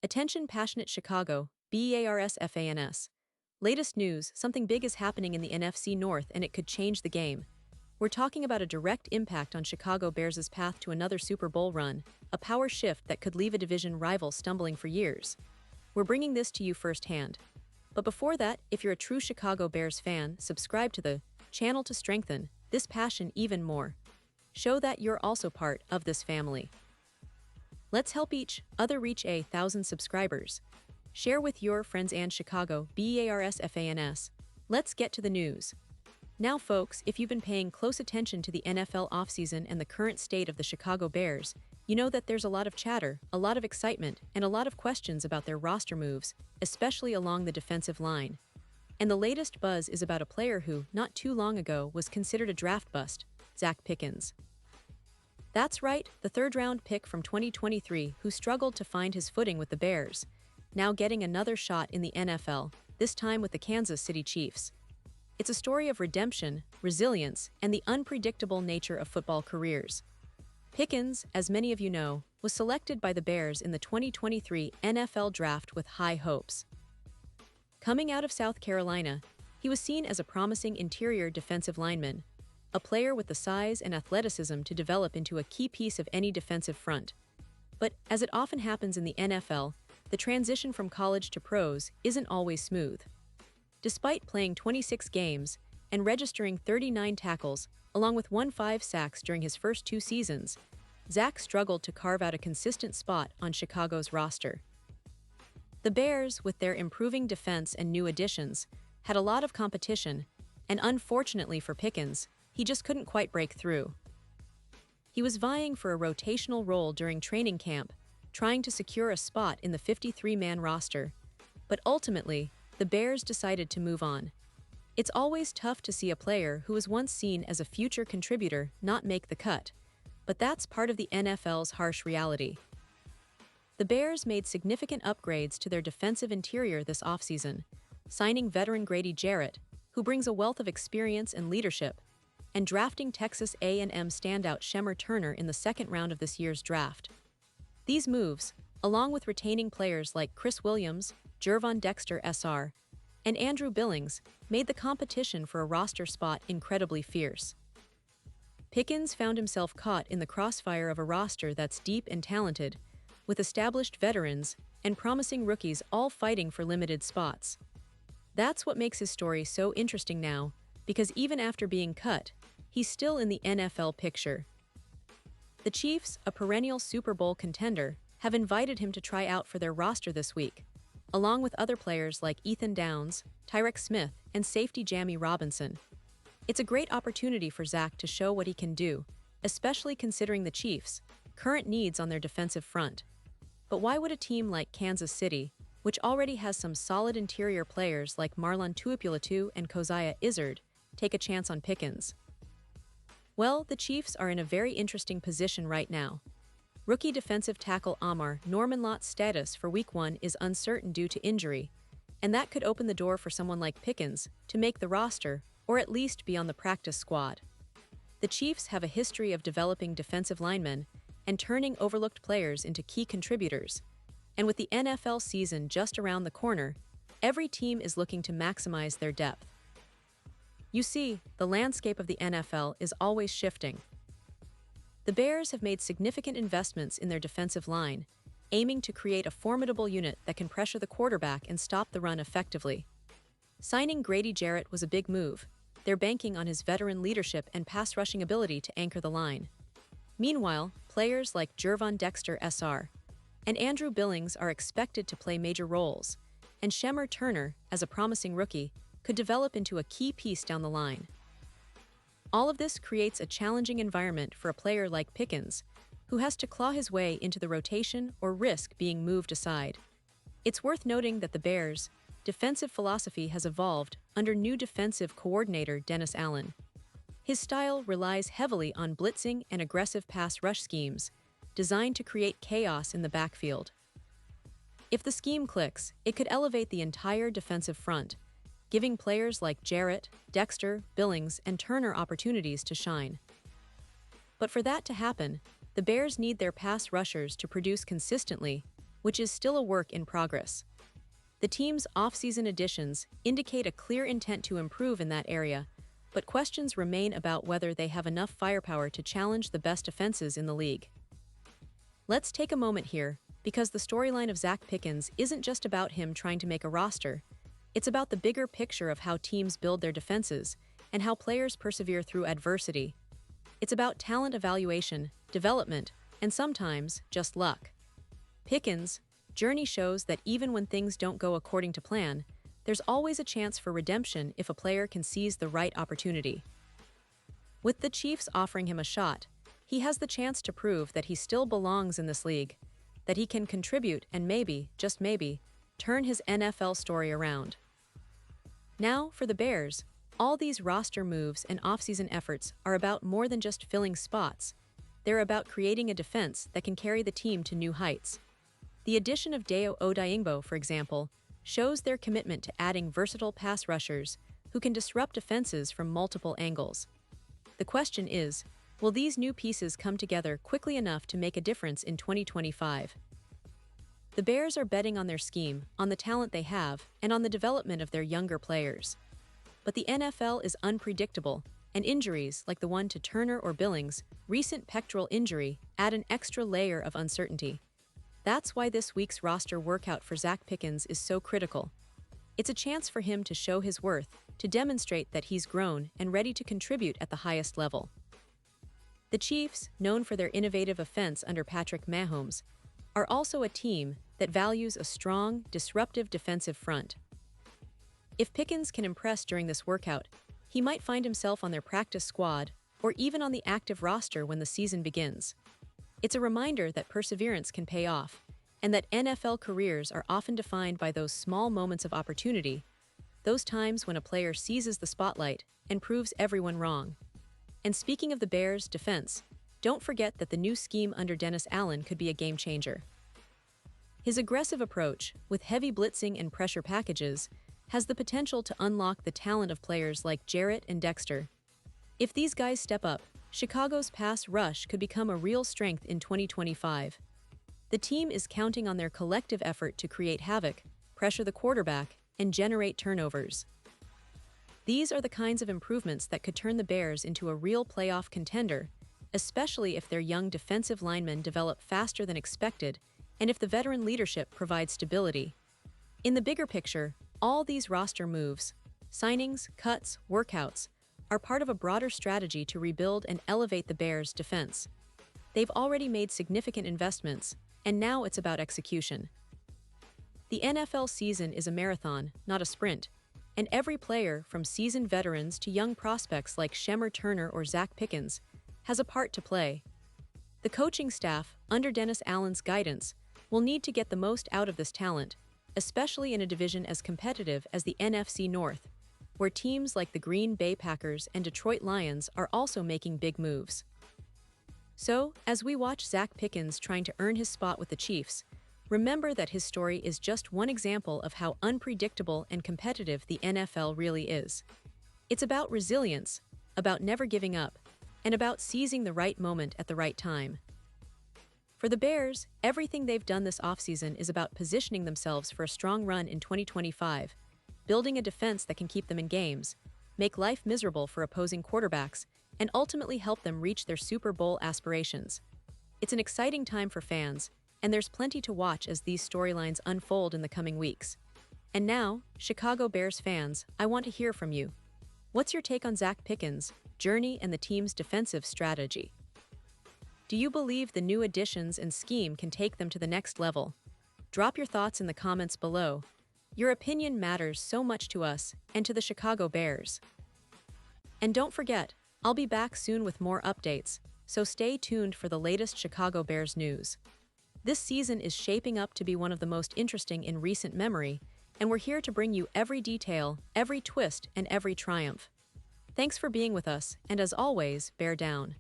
Attention passionate Chicago, BARS FANS. Latest news, something big is happening in the NFC North and it could change the game. We're talking about a direct impact on Chicago Bears' path to another Super Bowl run, a power shift that could leave a division rival stumbling for years. We're bringing this to you firsthand. But before that, if you're a true Chicago Bears fan, subscribe to the channel to strengthen this passion even more. Show that you're also part of this family. Let's help each other reach 1,000 subscribers. Share with your friends and Chicago BARS FANS. Let's get to the news. Now folks, if you've been paying close attention to the NFL offseason and the current state of the Chicago Bears, you know that there's a lot of chatter, a lot of excitement, and a lot of questions about their roster moves, especially along the defensive line. And the latest buzz is about a player who, not too long ago, was considered a draft bust, Zacch Pickens. That's right, the third-round pick from 2023 who struggled to find his footing with the Bears, now getting another shot in the NFL, this time with the Kansas City Chiefs. It's a story of redemption, resilience, and the unpredictable nature of football careers. Pickens, as many of you know, was selected by the Bears in the 2023 NFL Draft with high hopes. Coming out of South Carolina, he was seen as a promising interior defensive lineman, a player with the size and athleticism to develop into a key piece of any defensive front. But, as it often happens in the NFL, the transition from college to pros isn't always smooth. Despite playing 26 games and registering 39 tackles, along with 15 sacks during his first 2 seasons, Zacch struggled to carve out a consistent spot on Chicago's roster. The Bears, with their improving defense and new additions, had a lot of competition, and unfortunately for Pickens, he just couldn't quite break through. He was vying for a rotational role during training camp, trying to secure a spot in the 53-man roster, but ultimately, the Bears decided to move on. It's always tough to see a player who was once seen as a future contributor not make the cut, but that's part of the NFL's harsh reality. The Bears made significant upgrades to their defensive interior this offseason, signing veteran Grady Jarrett, who brings a wealth of experience and leadership, and drafting Texas A&M standout Shemar Turner in the second round of this year's draft. These moves, along with retaining players like Chris Williams, Gervon Dexter SR, and Andrew Billings, made the competition for a roster spot incredibly fierce. Pickens found himself caught in the crossfire of a roster that's deep and talented, with established veterans and promising rookies all fighting for limited spots. That's what makes his story so interesting now, because even after being cut, he's still in the NFL picture. The Chiefs, a perennial Super Bowl contender, have invited him to try out for their roster this week, along with other players like Ethan Downs, Tyreek Smith, and safety Jammie Robinson. It's a great opportunity for Zacch to show what he can do, especially considering the Chiefs' current needs on their defensive front. But why would a team like Kansas City, which already has some solid interior players like Marlon Tuipulotu and Josiah Izzard, take a chance on Pickens? Well, the Chiefs are in a very interesting position right now. Rookie defensive tackle Amar Norman Lott's status for Week 1 is uncertain due to injury, and that could open the door for someone like Pickens to make the roster or at least be on the practice squad. The Chiefs have a history of developing defensive linemen and turning overlooked players into key contributors, and with the NFL season just around the corner, every team is looking to maximize their depth. You see, the landscape of the NFL is always shifting. The Bears have made significant investments in their defensive line, aiming to create a formidable unit that can pressure the quarterback and stop the run effectively. Signing Grady Jarrett was a big move. They're banking on his veteran leadership and pass-rushing ability to anchor the line. Meanwhile, players like Gervon Dexter SR and Andrew Billings are expected to play major roles, and Shemar Turner, as a promising rookie, could develop into a key piece down the line. All of this creates a challenging environment for a player like Pickens, who has to claw his way into the rotation or risk being moved aside. It's worth noting that the Bears' defensive philosophy has evolved under new defensive coordinator Dennis Allen. His style relies heavily on blitzing and aggressive pass rush schemes, designed to create chaos in the backfield. If the scheme clicks, it could elevate the entire defensive front, giving players like Jarrett, Dexter, Billings, and Turner opportunities to shine. But for that to happen, the Bears need their pass rushers to produce consistently, which is still a work in progress. The team's offseason additions indicate a clear intent to improve in that area, but questions remain about whether they have enough firepower to challenge the best offenses in the league. Let's take a moment here, because the storyline of Zach Pickens isn't just about him trying to make a roster. It's about the bigger picture of how teams build their defenses and how players persevere through adversity. It's about talent evaluation, development, and sometimes just luck. Pickens' journey shows that even when things don't go according to plan, there's always a chance for redemption if a player can seize the right opportunity. With the Chiefs offering him a shot, he has the chance to prove that he still belongs in this league, that he can contribute and maybe, just maybe, turn his NFL story around. Now, for the Bears, all these roster moves and offseason efforts are about more than just filling spots. They're about creating a defense that can carry the team to new heights. The addition of Dayo Odeyingbo, for example, shows their commitment to adding versatile pass rushers who can disrupt defenses from multiple angles. The question is, will these new pieces come together quickly enough to make a difference in 2025? The Bears are betting on their scheme, on the talent they have, and on the development of their younger players. But the NFL is unpredictable, and injuries like the one to Turner or Billings' recent pectoral injury add an extra layer of uncertainty. That's why this week's roster workout for Zach Pickens is so critical. It's a chance for him to show his worth, to demonstrate that he's grown and ready to contribute at the highest level. The Chiefs, known for their innovative offense under Patrick Mahomes, are also a team that values a strong, disruptive defensive front. If Pickens can impress during this workout, he might find himself on their practice squad or even on the active roster when the season begins. It's a reminder that perseverance can pay off, and that NFL careers are often defined by those small moments of opportunity, those times when a player seizes the spotlight and proves everyone wrong. And speaking of the Bears' defense, don't forget that the new scheme under Dennis Allen could be a game changer. His aggressive approach, with heavy blitzing and pressure packages, has the potential to unlock the talent of players like Jarrett and Dexter. If these guys step up, Chicago's pass rush could become a real strength in 2025. The team is counting on their collective effort to create havoc, pressure the quarterback, and generate turnovers. These are the kinds of improvements that could turn the Bears into a real playoff contender, especially if their young defensive linemen develop faster than expected and if the veteran leadership provides stability. In the bigger picture, all these roster moves, signings, cuts, workouts, are part of a broader strategy to rebuild and elevate the Bears' defense. They've already made significant investments, and now it's about execution. The NFL season is a marathon, not a sprint, and every player, from seasoned veterans to young prospects like Shemar Turner or Zach Pickens, has a part to play. The coaching staff, under Dennis Allen's guidance, will need to get the most out of this talent, especially in a division as competitive as the NFC North, where teams like the Green Bay Packers and Detroit Lions are also making big moves. So, as we watch Zach Pickens trying to earn his spot with the Chiefs, remember that his story is just one example of how unpredictable and competitive the NFL really is. It's about resilience, about never giving up, and about seizing the right moment at the right time. For the Bears, everything they've done this offseason is about positioning themselves for a strong run in 2025, building a defense that can keep them in games, make life miserable for opposing quarterbacks, and ultimately help them reach their Super Bowl aspirations. It's an exciting time for fans, and there's plenty to watch as these storylines unfold in the coming weeks. And now, Chicago Bears fans, I want to hear from you. What's your take on Zach Pickens' journey and the team's defensive strategy? Do you believe the new additions and scheme can take them to the next level? Drop your thoughts in the comments below. Your opinion matters so much to us and to the Chicago Bears. And don't forget, I'll be back soon with more updates, so stay tuned for the latest Chicago Bears news. This season is shaping up to be one of the most interesting in recent memory, and we're here to bring you every detail, every twist, and every triumph. Thanks for being with us, and as always, bear down.